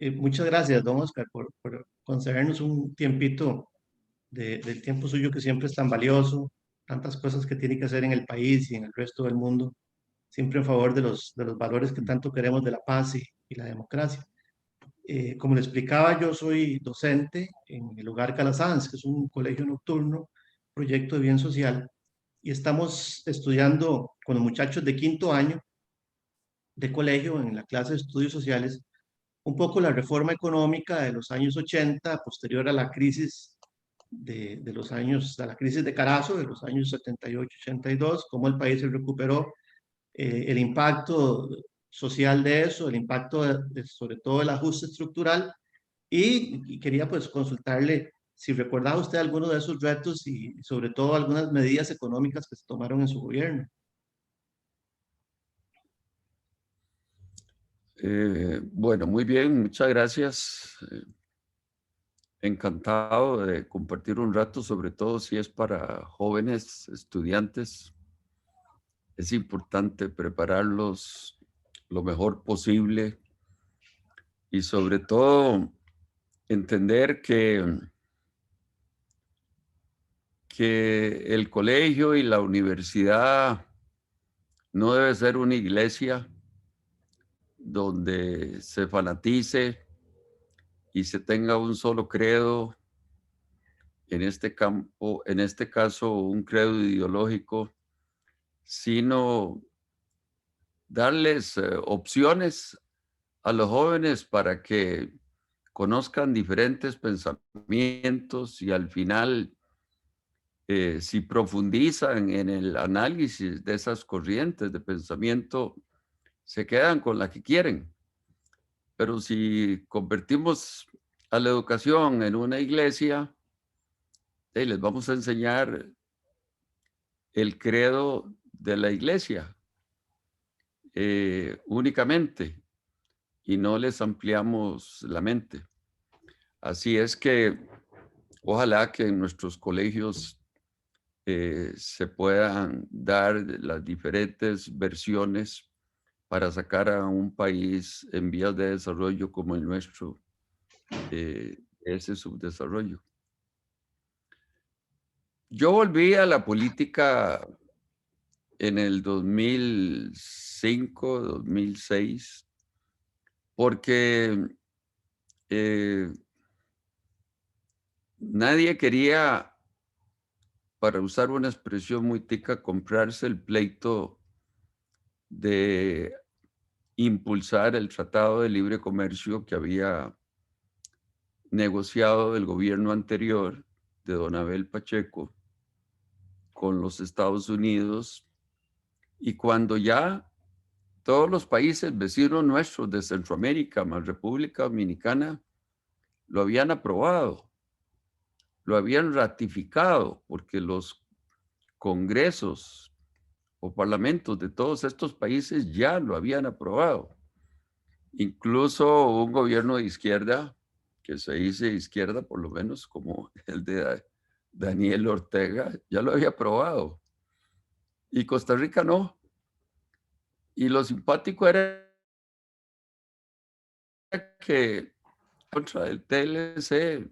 Muchas gracias, don Oscar, por concedernos un tiempito del tiempo suyo que siempre es tan valioso, tantas cosas que tiene que hacer en el país y en el resto del mundo, siempre en favor de los valores que tanto queremos de la paz y la democracia. Como le explicaba, yo soy docente en el Hogar Calasanz, que es un colegio nocturno, proyecto de bien social, y estamos estudiando con los muchachos de quinto año de colegio en la clase de estudios sociales un poco la reforma económica de los años 80, posterior a la crisis de los años, a la crisis de Carazo, de los años 78-82, cómo el país se recuperó, el impacto social de eso, el impacto sobre todo el ajuste estructural, y quería pues consultarle si recordaba usted alguno de esos retos y sobre todo algunas medidas económicas que se tomaron en su gobierno. Bueno, muy bien, muchas gracias. Encantado de compartir un rato, sobre todo si es para jóvenes estudiantes. Es importante prepararlos lo mejor posible y sobre todo entender que el colegio y la universidad no debe ser una iglesia donde se fanatice y se tenga un solo credo, en este campo, en este caso un credo ideológico, sino darles opciones a los jóvenes para que conozcan diferentes pensamientos y al final, si profundizan en el análisis de esas corrientes de pensamiento, se quedan con la que quieren. Pero si convertimos a la educación en una iglesia, les vamos a enseñar el credo de la iglesia únicamente y no les ampliamos la mente. Así es que ojalá que en nuestros colegios se puedan dar las diferentes versiones para sacar a un país en vías de desarrollo como el nuestro, ese subdesarrollo. Yo volví a la política en el 2005, 2006, porque eh, nadie quería, para usar una expresión muy tica, comprarse el pleito de impulsar el Tratado de Libre Comercio que había negociado el gobierno anterior de don Abel Pacheco con los Estados Unidos. Y cuando ya todos los países vecinos nuestros de Centroamérica, más República Dominicana, lo habían aprobado, lo habían ratificado, porque los congresos o parlamentos de todos estos países ya lo habían aprobado. Incluso un gobierno de izquierda, que se dice izquierda por lo menos como el de Daniel Ortega, ya lo había aprobado. Y Costa Rica no. Y lo simpático era que contra el TLC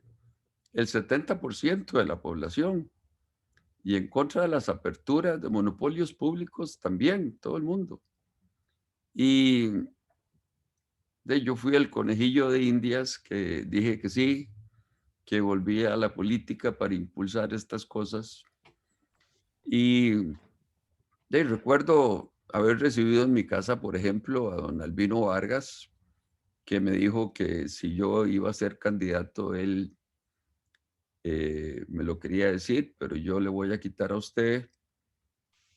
el 70% de la población y en contra de las aperturas de monopolios públicos también, todo el mundo. Y yo fui el conejillo de Indias que dije que sí, que volvía a la política para impulsar estas cosas. Y recuerdo haber recibido en mi casa, por ejemplo, a don Albino Vargas, que me dijo que si yo iba a ser candidato, él me lo quería decir, pero yo le voy a quitar a usted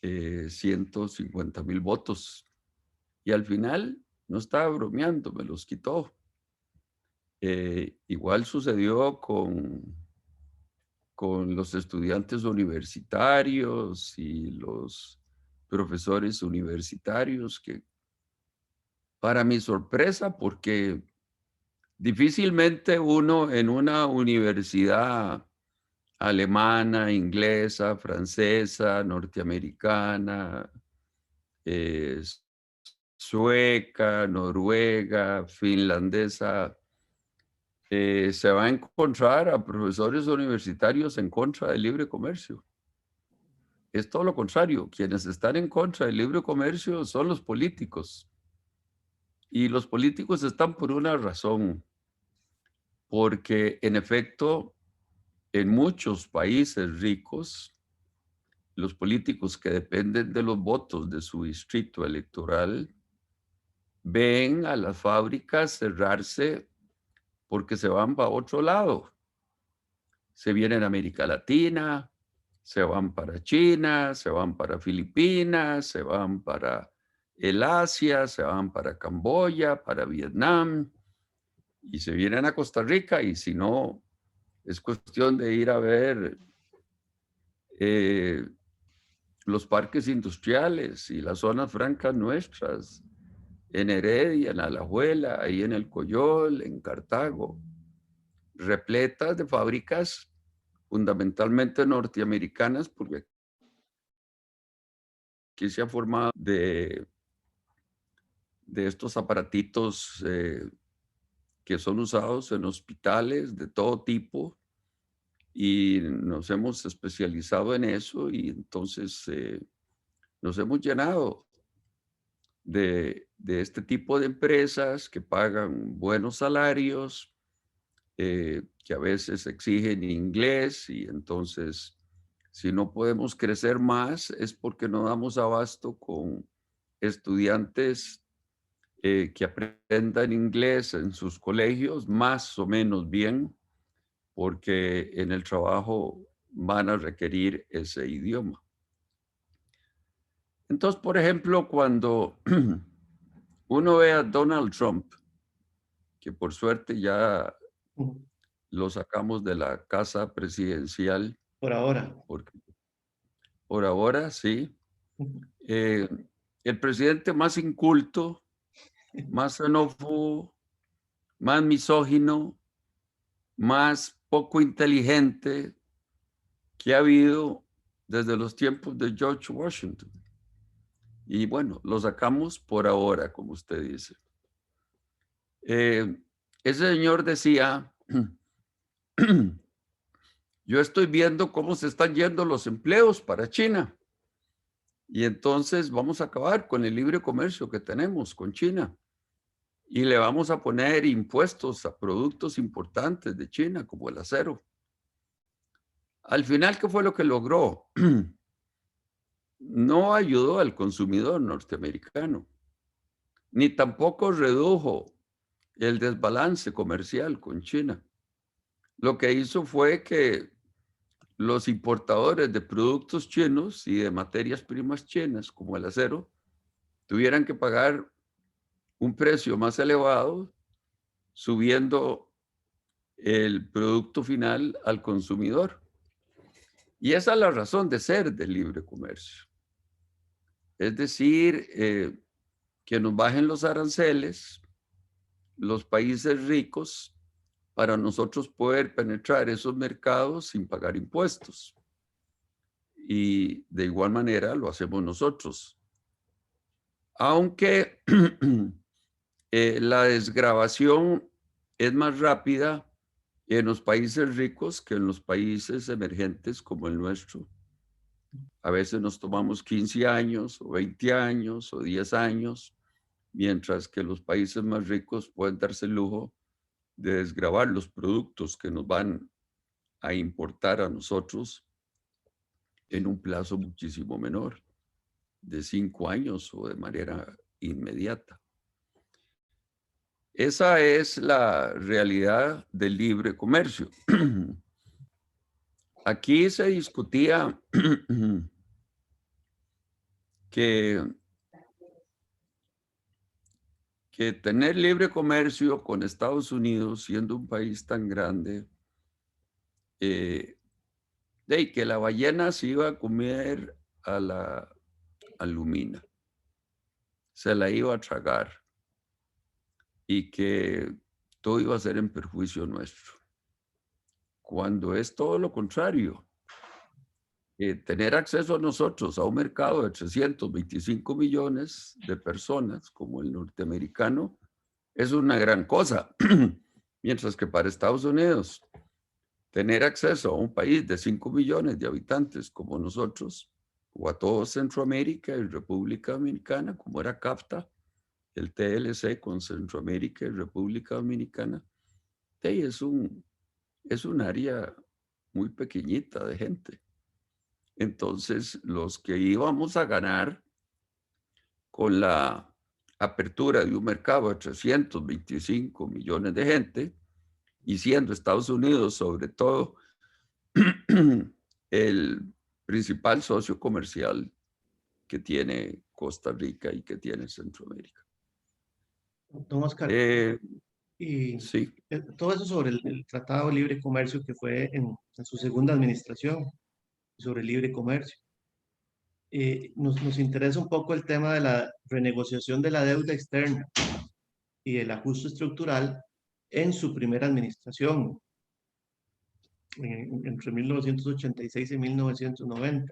150,000 votos. Y al final, no estaba bromeando, me los quitó. Igual sucedió con los estudiantes universitarios y los profesores universitarios, que para mi sorpresa, porque difícilmente uno en una universidad alemana, inglesa, francesa, norteamericana, eh, sueca, noruega, finlandesa, se va a encontrar a profesores universitarios en contra del libre comercio. Es todo lo contrario. Quienes están en contra del libre comercio son los políticos. Y los políticos están por una razón. Porque, en efecto, en muchos países ricos, los políticos que dependen de los votos de su distrito electoral ven a las fábricas cerrarse porque se van para otro lado. Se vienen a América Latina, se van para China, se van para Filipinas, se van para el Asia, se van para Camboya, para Vietnam, y se vienen a Costa Rica, y si no, es cuestión de ir a ver los parques industriales y las zonas francas nuestras, en Heredia, en Alajuela, ahí en el Coyol, en Cartago, repletas de fábricas fundamentalmente norteamericanas, porque aquí se ha formado de estos aparatitos que son usados en hospitales de todo tipo, y nos hemos especializado en eso, y entonces nos hemos llenado de este tipo de empresas que pagan buenos salarios, que a veces exigen inglés, y entonces si no podemos crecer más es porque no damos abasto con estudiantes que aprendan inglés en sus colegios más o menos bien, porque en el trabajo van a requerir ese idioma. Entonces, por ejemplo, cuando uno ve a Donald Trump, que por suerte ya lo sacamos de la casa presidencial, Por ahora. porque por ahora sí, el presidente más inculto, más xenófobo, más misógino, más poco inteligente que ha habido desde los tiempos de George Washington. Y bueno, lo sacamos por ahora, como usted dice. Ese señor decía, yo estoy viendo cómo se están yendo los empleos para China, y entonces vamos a acabar con el libre comercio que tenemos con China, y le vamos a poner impuestos a productos importantes de China, como el acero. Al final, ¿qué fue lo que logró? No ayudó al consumidor norteamericano, ni tampoco redujo el desbalance comercial con China. Lo que hizo fue que los importadores de productos chinos y de materias primas chinas, como el acero, tuvieran que pagar un precio más elevado, subiendo el producto final al consumidor. Y esa es la razón de ser del libre comercio. Es decir, que nos bajen los aranceles, los países ricos, para nosotros poder penetrar esos mercados sin pagar impuestos. Y de igual manera lo hacemos nosotros. Aunque la desgravación es más rápida en los países ricos que en los países emergentes como el nuestro. A veces nos tomamos 15 años o 20 años o 10 años, mientras que los países más ricos pueden darse el lujo de desgravar los productos que nos van a importar a nosotros en un plazo muchísimo menor, de 5 años o de manera inmediata. Esa es la realidad del libre comercio. Aquí se discutía que tener libre comercio con Estados Unidos, siendo un país tan grande, de que la ballena se iba a comer a la alumina, se la iba a tragar, y que todo iba a ser en perjuicio nuestro, cuando es todo lo contrario. Tener acceso a nosotros a un mercado de 325 millones de personas como el norteamericano es una gran cosa. Mientras que para Estados Unidos, tener acceso a un país de 5 millones de habitantes como nosotros, o a todo Centroamérica y República Dominicana, como era CAFTA, el TLC con Centroamérica y República Dominicana, es un área muy pequeñita de gente. Entonces, los que íbamos a ganar con la apertura de un mercado de 325 millones de gente, y siendo Estados Unidos sobre todo el principal socio comercial que tiene Costa Rica y que tiene Centroamérica. Don Oscar, y Sí. todo eso sobre el Tratado de Libre Comercio que fue en su segunda administración, sobre libre comercio. Nos interesa un poco el tema de la renegociación de la deuda externa y el ajuste estructural en su primera administración, entre 1986 y 1990.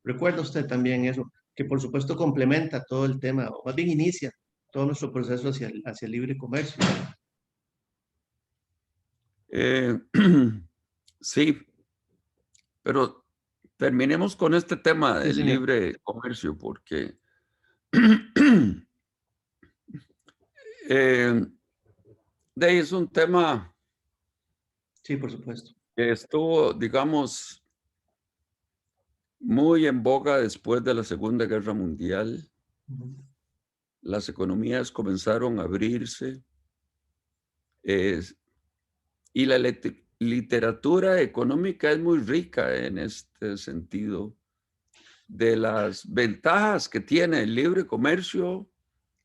¿Recuerda usted también eso? Que por supuesto complementa todo el tema, o más bien inicia todo nuestro proceso hacia el libre comercio. Sí, pero terminemos con este tema Sí, del señor. libre comercio, porque de ahí es un tema Sí, por supuesto. que estuvo, digamos, muy en boga después de la Segunda Guerra Mundial. Ujú. Las economías comenzaron a abrirse y la literatura económica es muy rica en este sentido de las ventajas que tiene el libre comercio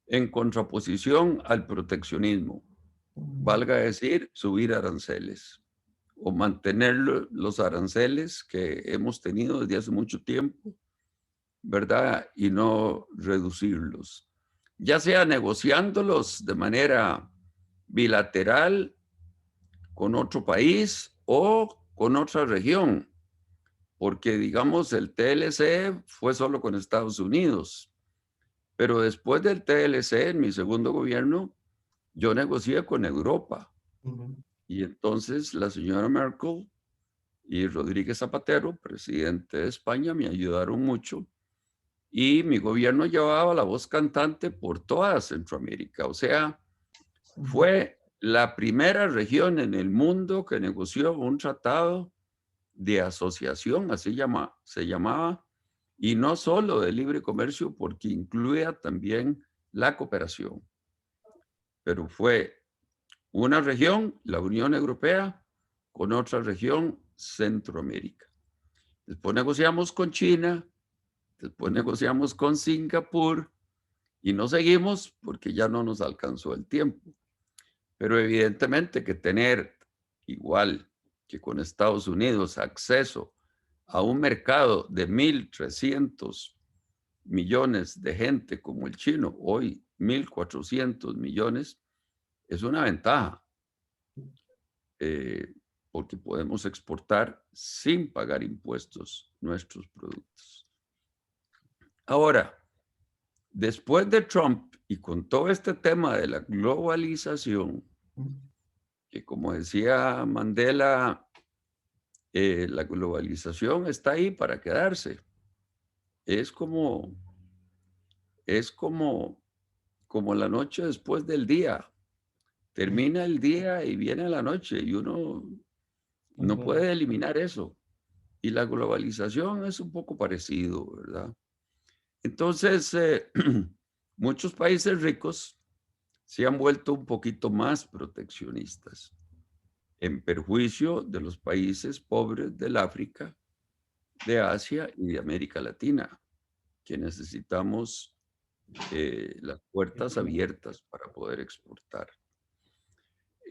en contraposición al proteccionismo. Valga decir, subir aranceles o mantener los aranceles que hemos tenido desde hace mucho tiempo, ¿verdad? Y no reducirlos, ya sea negociándolos de manera bilateral con otro país o con otra región, porque digamos el TLC fue solo con Estados Unidos, pero después del TLC, en mi segundo gobierno, yo negocié con Europa. Ujú. Y entonces la señora Merkel y Rodríguez Zapatero, presidente de España, me ayudaron mucho y mi gobierno llevaba la voz cantante por toda Centroamérica. O sea, Ujú. fue la primera región en el mundo que negoció un tratado de asociación, así se llamaba, y no solo de libre comercio, porque incluía también la cooperación. Pero fue una región, la Unión Europea, con otra región, Centroamérica. Después negociamos con China, después negociamos con Singapur y no seguimos porque ya no nos alcanzó el tiempo. Pero evidentemente que tener, igual que con Estados Unidos, acceso a un mercado de 1.300 millones de gente como el chino, hoy 1.400 millones, es una ventaja, porque podemos exportar sin pagar impuestos nuestros productos. Ahora, después de Trump y con todo este tema de la globalización, que como decía Mandela, la globalización está ahí para quedarse. Es como, como la noche después del día. Termina el día y viene la noche y uno no Ujú. puede eliminar eso. Y la globalización es un poco parecido, ¿verdad? Entonces, muchos países ricos se han vuelto un poquito más proteccionistas, en perjuicio de los países pobres del África, de Asia y de América Latina, que necesitamos las puertas abiertas para poder exportar.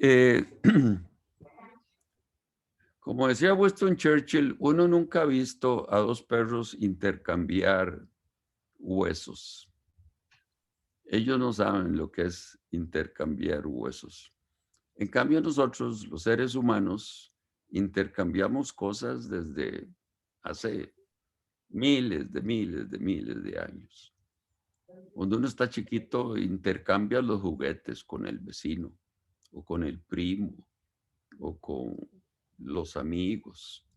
Eh, como decía Winston Churchill, uno nunca ha visto a dos perros intercambiar huesos. Ellos no saben lo que es intercambiar huesos. En cambio, nosotros, los seres humanos, intercambiamos cosas desde hace miles de años. Cuando uno está chiquito, intercambia los juguetes con el vecino o con el primo o con los amigos.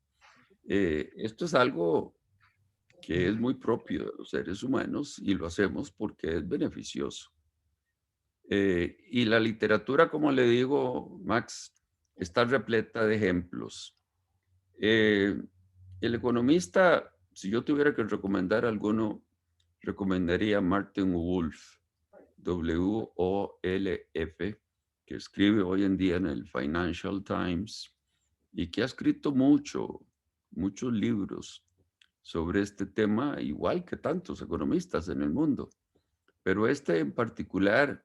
Esto es algo que es muy propio de los seres humanos y lo hacemos porque es beneficioso. Y la literatura, como le digo, Max, está repleta de ejemplos. El economista, si yo tuviera que recomendar alguno, recomendaría a Martin Wolf, W-O-L-F, que escribe hoy en día en el Financial Times y que ha escrito muchos libros sobre este tema, igual que tantos economistas en el mundo. Pero este en particular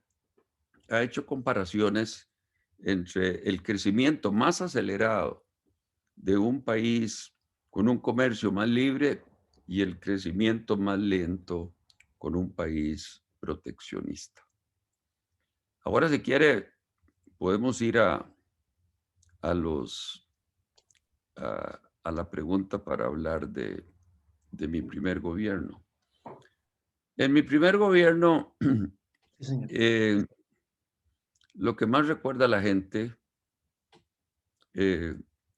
ha hecho comparaciones entre el crecimiento más acelerado de un país con un comercio más libre y el crecimiento más lento con un país proteccionista. Ahora, si quiere, podemos ir a la pregunta para hablar de mi primer gobierno. En mi primer gobierno, Sí, señor. lo que más recuerda a la gente,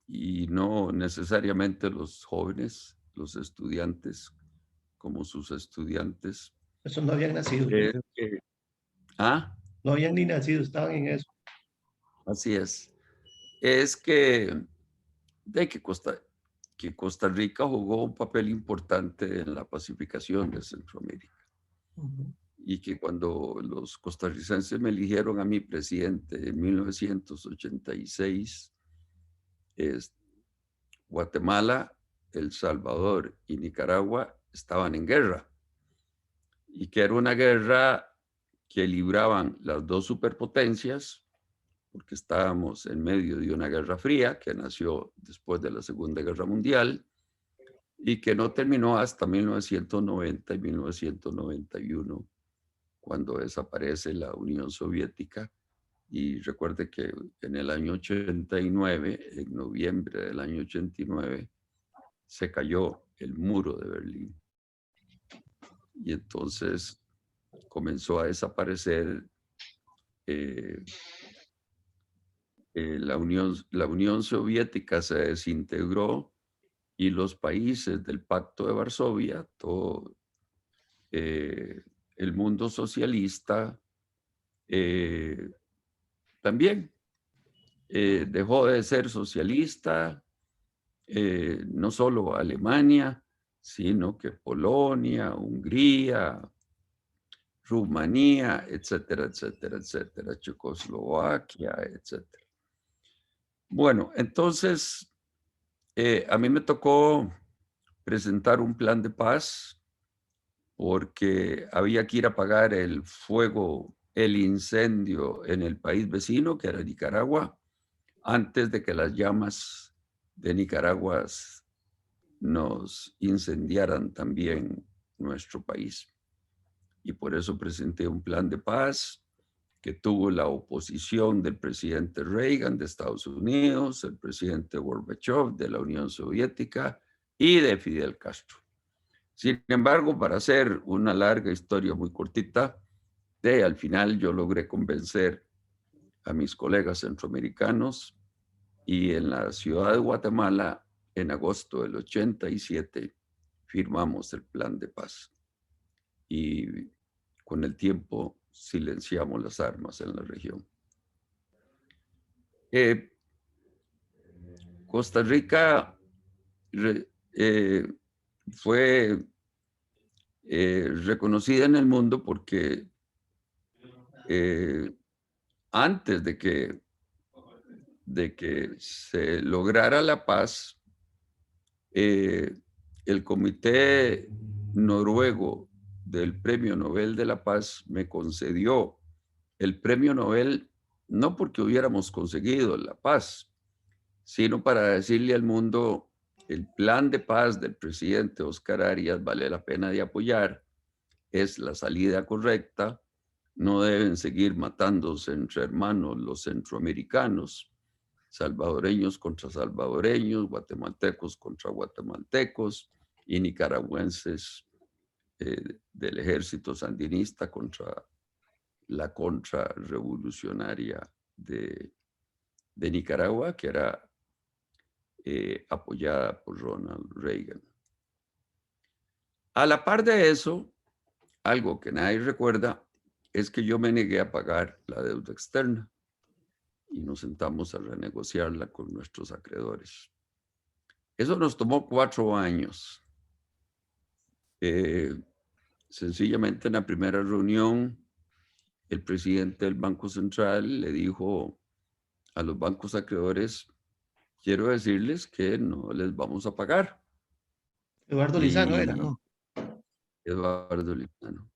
y no necesariamente los jóvenes, los estudiantes, como sus estudiantes, Eso no habían nacido, yo es creo. que, ah, No habían ni nacido, estaban en eso. así es que, que Costa Rica jugó un papel importante en la pacificación de Centroamérica. Ujú. Y que cuando los costarricenses me eligieron a mi presidente en 1986, Guatemala, El Salvador y Nicaragua estaban en guerra. Y que era una guerra que libraban las dos superpotencias, porque estábamos en medio de una guerra fría que nació después de la Segunda Guerra Mundial y que no terminó hasta 1990 y 1991, cuando desaparece la Unión Soviética. Y recuerde que en el año 89, en noviembre del año 89, se cayó el muro de Berlín. Y entonces comenzó a desaparecer la Unión Soviética, se desintegró y los países del Pacto de Varsovia, todo el mundo socialista, también dejó de ser socialista, no solo Alemania, sino que Polonia, Hungría, Rumanía, etcétera, etcétera, etcétera, Checoslovaquia, etcétera. Bueno, entonces a mí me tocó presentar un plan de paz porque había que ir a apagar el fuego, el incendio en el país vecino, que era Nicaragua, antes de que las llamas de Nicaragua nos incendiaran también nuestro país. Y por eso presenté un plan de paz que tuvo la oposición del presidente Reagan de Estados Unidos, el presidente Gorbachev de la Unión Soviética y de Fidel Castro. Sin embargo, para hacer una larga historia muy cortita, al final yo logré convencer a mis colegas centroamericanos y en la ciudad de Guatemala, en agosto del 87, firmamos el plan de paz. Y con el tiempo silenciamos las armas en la región. Costa Rica fue reconocida en el mundo porque antes de que se lograra la paz, el Comité Noruego del Premio Nobel de la Paz me concedió el Premio Nobel no porque hubiéramos conseguido la paz, sino para decirle al mundo: el plan de paz del presidente Oscar Arias vale la pena de apoyar, es la salida correcta, no deben seguir matándose entre hermanos los centroamericanos, salvadoreños contra salvadoreños, guatemaltecos contra guatemaltecos y nicaragüenses del ejército sandinista contra la contrarrevolucionaria de Nicaragua, que era apoyada por Ronald Reagan. A la par de eso, algo que nadie recuerda es que yo me negué a pagar la deuda externa y nos sentamos a renegociarla con nuestros acreedores. Eso nos tomó 4 años. Sencillamente en la primera reunión, el presidente del Banco Central le dijo a los bancos acreedores: quiero decirles que no les vamos a pagar. Eduardo Lizano era, Y ¿no? Eduardo Lizano.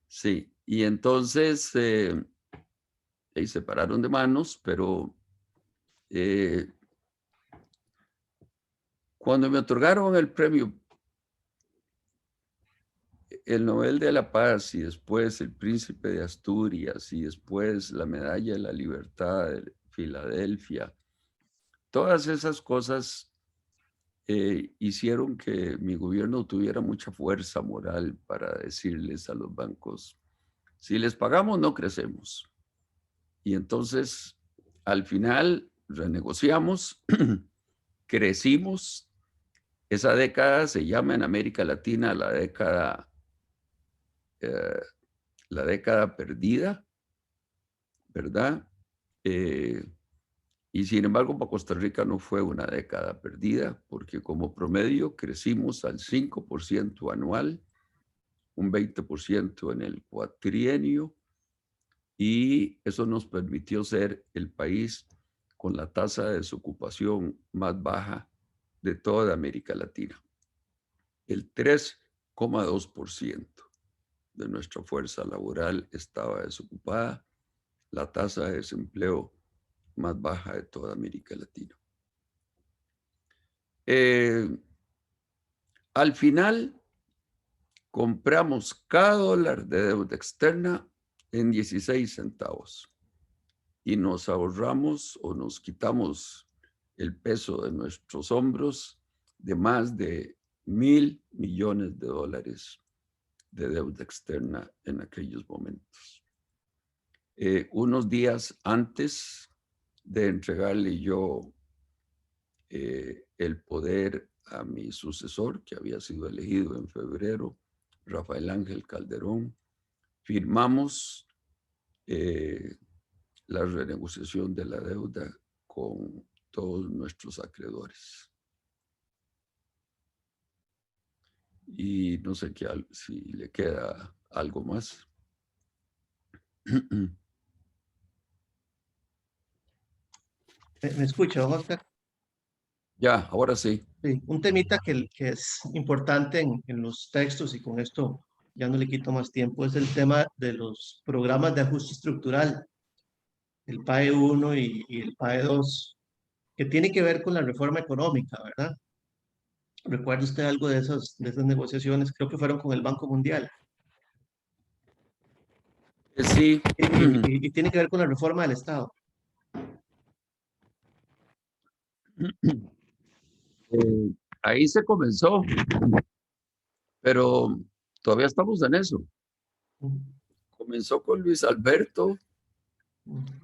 Sí, y entonces ahí se pararon de manos, pero cuando me otorgaron el premio, el Nobel de la Paz y después el Príncipe de Asturias y después la Medalla de la Libertad de Filadelfia, todas esas cosas hicieron que mi gobierno tuviera mucha fuerza moral para decirles a los bancos: si les pagamos, no crecemos. Y entonces, al final, renegociamos, crecimos. Esa década se llama en América Latina la década perdida, ¿verdad? Y sin embargo, para Costa Rica no fue una década perdida, porque como promedio crecimos al 5% anual, un 20% en el cuatrienio, y eso nos permitió ser el país con la tasa de desocupación más baja de toda América Latina. El 3,2% de nuestra fuerza laboral estaba desocupada, la tasa de desempleo más baja de toda América Latina. Al final, compramos cada dólar de deuda externa en 16 centavos y nos ahorramos o nos quitamos el peso de nuestros hombros de más de $1,000 millones de deuda externa en aquellos momentos. Unos días antes de entregarle yo el poder a mi sucesor, que había sido elegido en febrero, Rafael Ángel Calderón, firmamos la renegociación de la deuda con todos nuestros acreedores. Y no sé si le queda algo más. ¿Me escucha, Oscar? Ya, ahora sí. Sí, un temita que es importante en los textos y con esto ya no le quito más tiempo es el tema de los programas de ajuste estructural, el PAE 1 y el PAE 2, que tiene que ver con la reforma económica, ¿verdad? ¿Recuerda usted algo de esas negociaciones? Creo que fueron con el Banco Mundial. Sí. Y tiene que ver con la reforma del Estado. Ahí se comenzó, pero todavía estamos en eso. Comenzó con Luis Alberto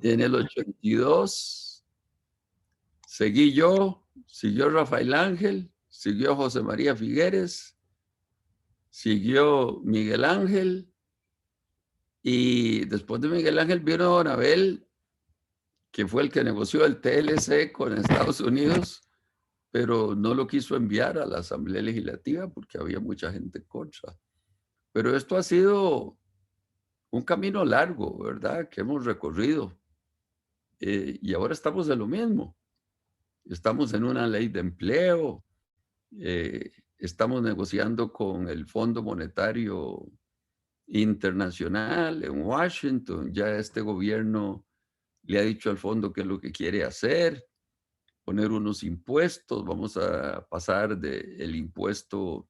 en el 82, seguí yo, siguió Rafael Ángel, siguió José María Figueres, siguió Miguel Ángel, y después de Miguel Ángel vino Don Abel, que fue el que negoció el TLC con Estados Unidos, pero no lo quiso enviar a la Asamblea Legislativa porque había mucha gente contra. Pero esto ha sido un camino largo, ¿verdad?, que hemos recorrido. Y ahora estamos en lo mismo. Estamos en una ley de empleo, estamos negociando con el Fondo Monetario Internacional en Washington. Ya este gobierno le ha dicho al fondo qué es lo que quiere hacer, poner unos impuestos. Vamos a pasar del impuesto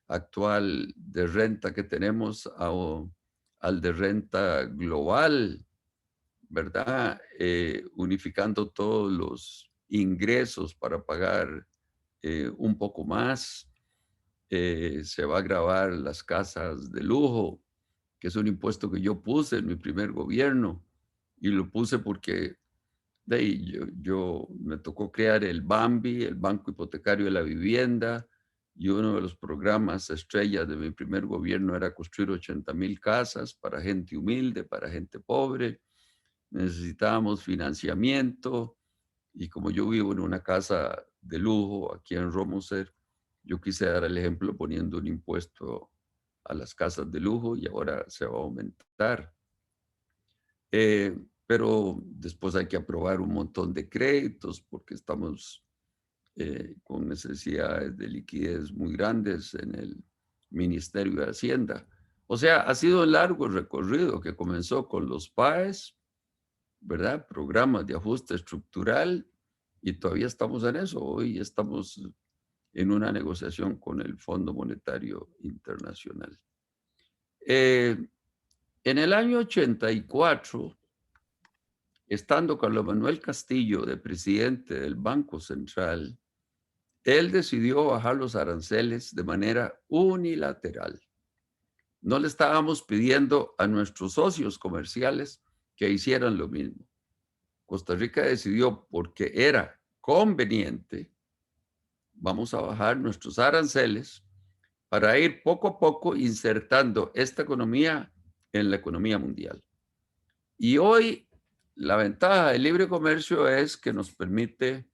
actual de renta que tenemos al de renta global, ¿verdad? Unificando todos los ingresos para pagar un poco más. Se va a gravar las casas de lujo, que es un impuesto que yo puse en mi primer gobierno, y lo puse porque De ahí yo me tocó crear el BAMBI, el Banco Hipotecario de la Vivienda, y uno de los programas estrellas de mi primer gobierno era construir 80,000 casas para gente humilde, para gente pobre. Necesitábamos financiamiento y como yo vivo en una casa de lujo aquí en Romoser, yo quise dar el ejemplo poniendo un impuesto a las casas de lujo y ahora se va a aumentar. Pero después hay que aprobar un montón de créditos porque estamos con necesidades de liquidez muy grandes en el Ministerio de Hacienda. O sea, ha sido un largo recorrido que comenzó con los PAES, ¿verdad? Programas de ajuste estructural, y todavía estamos en eso. Hoy estamos en una negociación con el Fondo Monetario Internacional. En el año 84, estando Carlos Manuel Castillo de presidente del Banco Central, él decidió bajar los aranceles de manera unilateral. No le estábamos pidiendo a nuestros socios comerciales que hicieran lo mismo. Costa Rica decidió, porque era conveniente, vamos a bajar nuestros aranceles para ir poco a poco insertando esta economía en la economía mundial. Y hoy la ventaja del libre comercio es que nos permite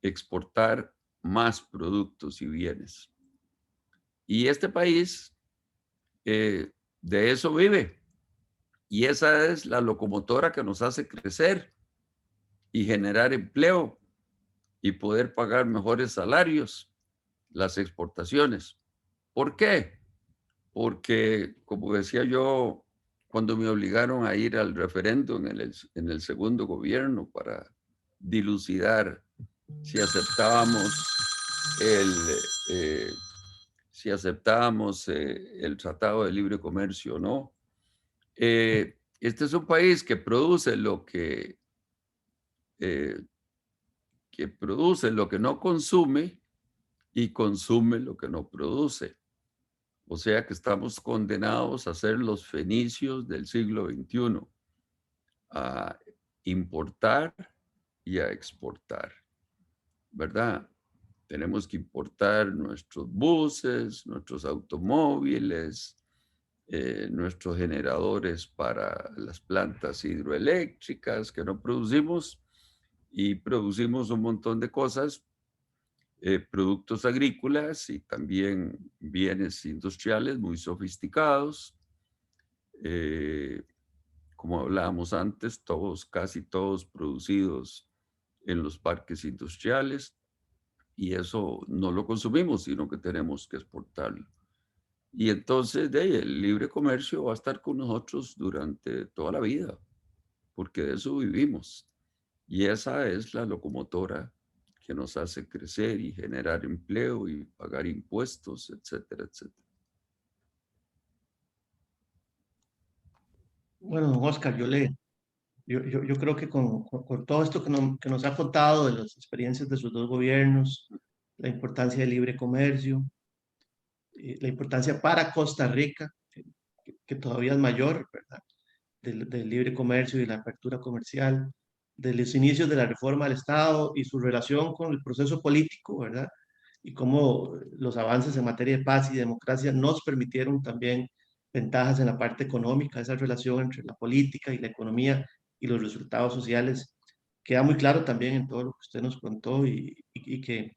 exportar más productos y bienes. Y este país de eso vive. Y esa es la locomotora que nos hace crecer y generar empleo y poder pagar mejores salarios, las exportaciones. ¿Por qué? Porque, como decía yo, cuando me obligaron a ir al referéndum en el segundo gobierno para dilucidar si aceptábamos eh, si aceptábamos el Tratado de Libre Comercio o no. Este es un país eh, que produce lo que no consume y consume lo que no produce. O sea que estamos condenados a ser los fenicios del siglo XXI, a importar y a exportar, ¿verdad? Tenemos que importar nuestros buses, nuestros automóviles, nuestros generadores para las plantas hidroeléctricas que no producimos, y producimos un montón de cosas, productos agrícolas y también bienes industriales muy sofisticados. eh, Como hablábamos antes, casi todos producidos en los parques industriales, y eso no lo consumimos, sino que tenemos que exportarlo. Y entonces de ahí, el libre comercio va a estar con nosotros durante toda la vida, porque de eso vivimos. Y esa es la locomotora que nos hace crecer y generar empleo y pagar impuestos, etcétera, etcétera. Bueno, don Oscar, yo creo que con todo esto que nos ha contado de las experiencias de sus dos gobiernos, la importancia del libre comercio, la importancia para Costa Rica, que todavía es mayor, ¿verdad? Del libre comercio y la apertura comercial, de los inicios de la reforma del Estado y su relación con el proceso político, ¿verdad? Y cómo los avances en materia de paz y democracia nos permitieron también ventajas en la parte económica, esa relación entre la política y la economía y los resultados sociales queda muy claro también en todo lo que usted nos contó y que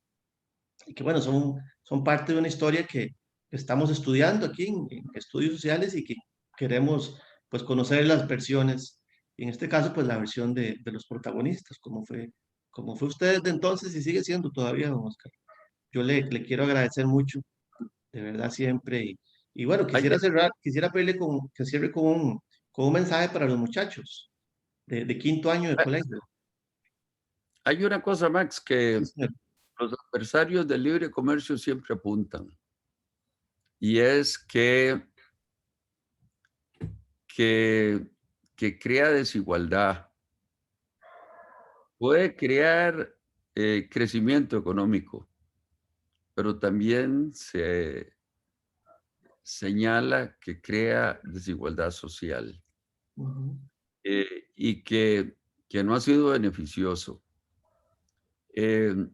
bueno, son parte de una historia que estamos estudiando aquí en estudios sociales y que queremos pues conocer las versiones, y en este caso pues la versión de los protagonistas, como fue usted desde entonces y sigue siendo todavía, don Oscar. Yo le quiero agradecer mucho, de verdad siempre, y bueno, Hay, quisiera pedirle que cierre con un mensaje para los muchachos de quinto año de colegio. hay una cosa, Max, Sí, que señor. los adversarios del libre comercio siempre apuntan, y es que, que crea desigualdad, puede crear crecimiento económico, pero también se señala que crea desigualdad social, Ujú. y que que no ha sido beneficioso. Eso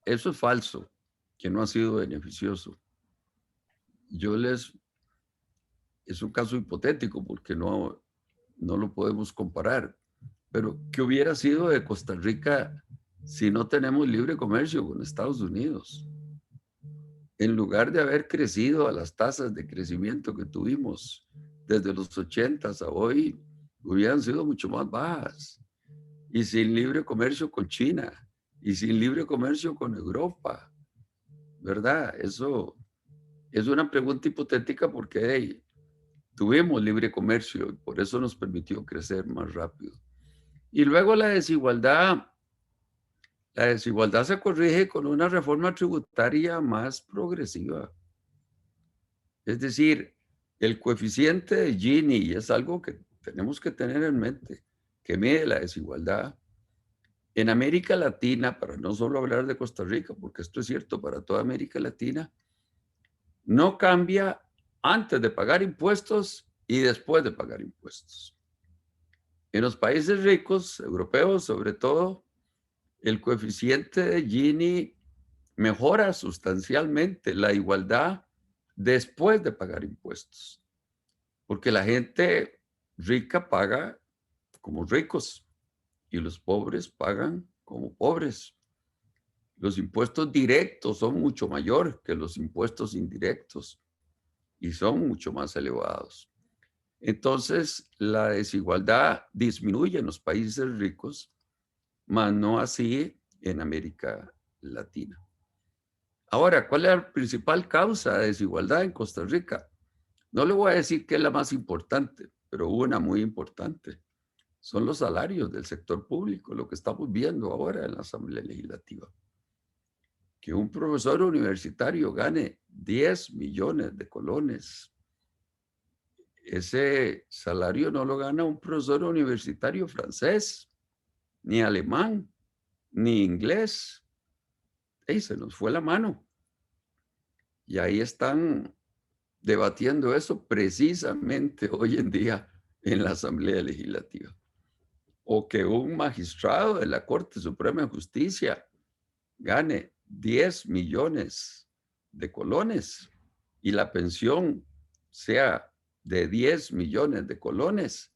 es falso, que no ha sido beneficioso. Es un caso hipotético porque no lo podemos comparar, pero ¿qué hubiera sido de Costa Rica si no tenemos libre comercio con Estados Unidos? En lugar de haber crecido a las tasas de crecimiento que tuvimos desde los 80 a hoy, hubieran sido mucho más bajas. Y sin libre comercio con China, y sin libre comercio con Europa, ¿verdad? Eso es una pregunta hipotética porque hey, tuvimos libre comercio y por eso nos permitió crecer más rápido. Y luego la desigualdad se corrige con una reforma tributaria más progresiva. Es decir, el coeficiente de Gini es algo que tenemos que tener en mente, que mide la desigualdad. En América Latina, para no solo hablar de Costa Rica, porque esto es cierto para toda América Latina, no cambia antes de pagar impuestos y después de pagar impuestos. En los países ricos, europeos sobre todo, el coeficiente de Gini mejora sustancialmente la igualdad después de pagar impuestos, porque la gente rica paga como ricos y los pobres pagan como pobres. Los impuestos directos son mucho mayor que los impuestos indirectos y son mucho más elevados. Entonces, la desigualdad disminuye en los países ricos, mas no así en América Latina. Ahora, ¿cuál es la principal causa de desigualdad en Costa Rica? No le voy a decir que es la más importante, pero una muy importante. Son los salarios del sector público, lo que estamos viendo ahora en la Asamblea Legislativa. Que un profesor universitario gane 10 millones de colones. Ese salario no lo gana un profesor universitario francés, ni alemán, ni inglés. ¡Ey, se nos fue la mano! Y ahí están debatiendo eso precisamente hoy en día en la Asamblea Legislativa. O que un magistrado de la Corte Suprema de Justicia gane 10 millones de colones y la pensión sea de 10 millones de colones.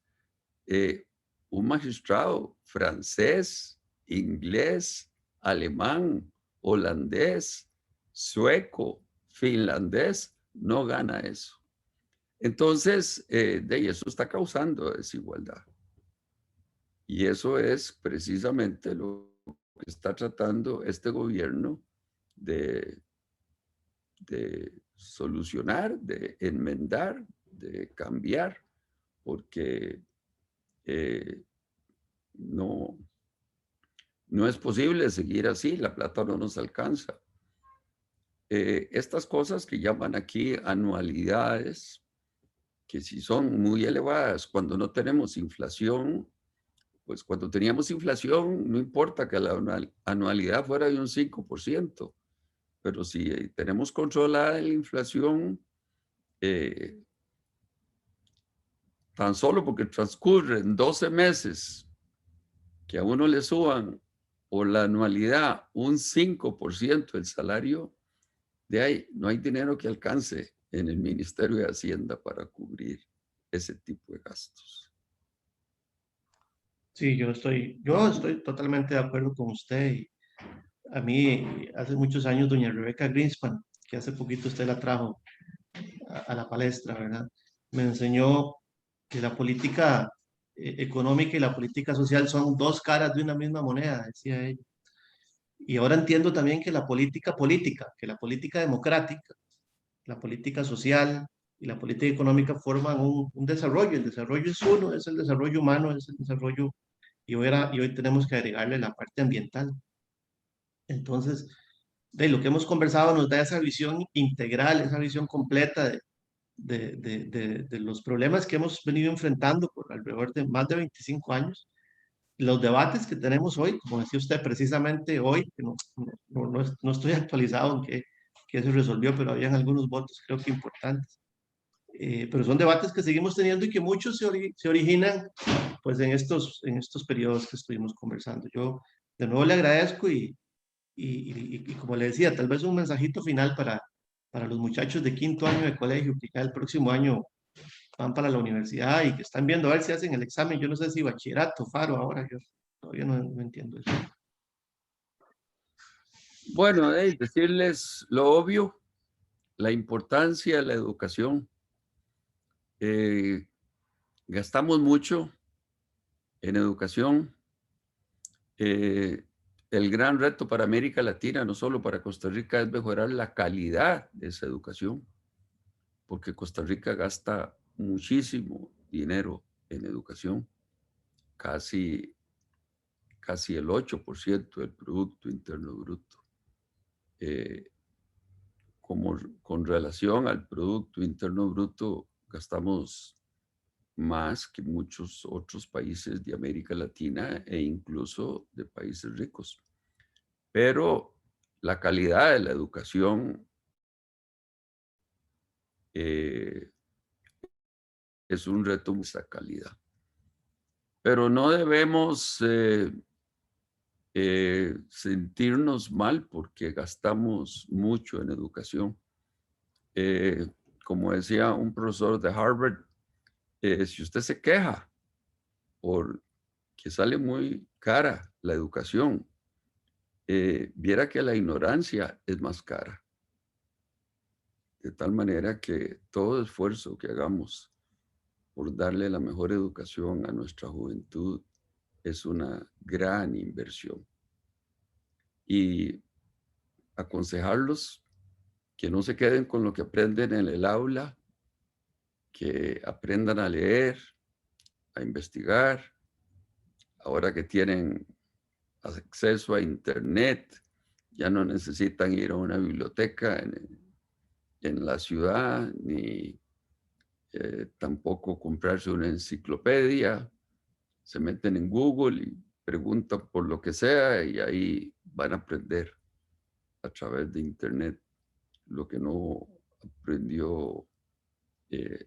Un magistrado francés, inglés, alemán, holandés, sueco, finlandés, no gana eso. Entonces, de eso está causando desigualdad. Y eso es precisamente lo que está tratando este gobierno de solucionar, de enmendar, de cambiar, porque no es posible seguir así, la plata no nos alcanza. Estas cosas que llaman aquí anualidades, que si son muy elevadas cuando no tenemos inflación, pues cuando teníamos inflación no importa que la anualidad fuera de un 5%, pero si tenemos controlada la inflación, tan solo porque transcurren 12 meses que a uno le suban por la anualidad un 5% del salario, de ahí no hay dinero que alcance en el Ministerio de Hacienda para cubrir ese tipo de gastos. Sí, yo estoy totalmente de acuerdo con usted. Y a mí, hace muchos años, doña Rebeca Greenspan, que hace poquito usted la trajo a la palestra, ¿verdad? Me enseñó que la política económica y la política social son dos caras de una misma moneda, decía ella. Y ahora entiendo también que la política política, que la política democrática, la política social y la política económica forman un desarrollo. El desarrollo es uno, es el desarrollo humano, es el desarrollo, y hoy tenemos que agregarle la parte ambiental. Entonces, de lo que hemos conversado nos da esa visión integral, esa visión completa de los problemas que hemos venido enfrentando por alrededor de más de 25 años. Los debates que tenemos hoy, como decía usted precisamente hoy, que no estoy actualizado en qué se resolvió, pero habían algunos votos creo que importantes. pero son debates que seguimos teniendo y que muchos se originan pues en estos periodos que estuvimos conversando. Yo de nuevo le agradezco y como le decía, tal vez un mensajito final para los muchachos de quinto año de colegio que ya el próximo año van para la universidad y que están viendo a ver si hacen el examen. Yo no sé si bachillerato, faro ahora, yo todavía no entiendo eso. Bueno, decirles lo obvio, la importancia de la educación. Gastamos mucho en educación. El gran reto para América Latina, no solo para Costa Rica, es mejorar la calidad de esa educación, porque Costa Rica gasta muchísimo dinero en educación, casi el 8% del Producto Interno Bruto. Con relación al Producto Interno Bruto, gastamos más que muchos otros países de América Latina e incluso de países ricos. Pero la calidad de la educación es un reto de esa calidad. Pero no debemos sentirnos mal porque gastamos mucho en educación. Como decía un profesor de Harvard, si usted se queja por que sale muy cara la educación, viera que la ignorancia es más cara. De tal manera que todo esfuerzo que hagamos por darle la mejor educación a nuestra juventud es una gran inversión. Y aconsejarlos que no se queden con lo que aprenden en el aula, que aprendan a leer, a investigar. Ahora que tienen acceso a Internet, ya no necesitan ir a una biblioteca en la ciudad, ni tampoco comprarse una enciclopedia. Se meten en Google y preguntan por lo que sea y ahí van a aprender a través de Internet lo que no aprendió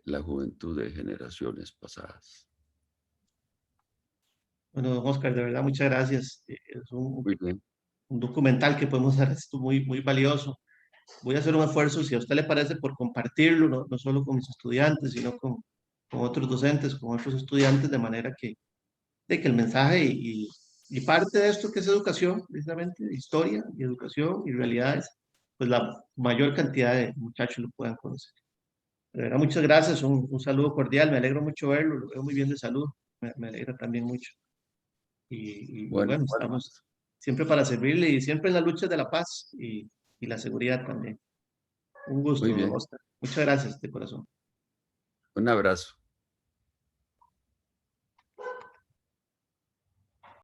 la juventud de generaciones pasadas. Bueno, don Oscar, de verdad, muchas gracias. Es Muy bien. un documental que podemos hacer esto muy valioso. Voy a hacer un esfuerzo, si a usted le parece, por compartirlo, no solo con mis estudiantes, sino con otros docentes, con otros estudiantes, de manera de que el mensaje y parte de esto que es educación, precisamente, historia y educación y realidades, pues la mayor cantidad de muchachos lo puedan conocer. De verdad, muchas gracias, un saludo cordial, me alegro mucho verlo, lo veo muy bien de salud, me alegra también mucho. Y Bueno, bueno, estamos siempre para servirle y siempre en la lucha de la paz y la seguridad también. Un muy gusto, bien. Oscar. Muchas gracias de corazón. Un abrazo.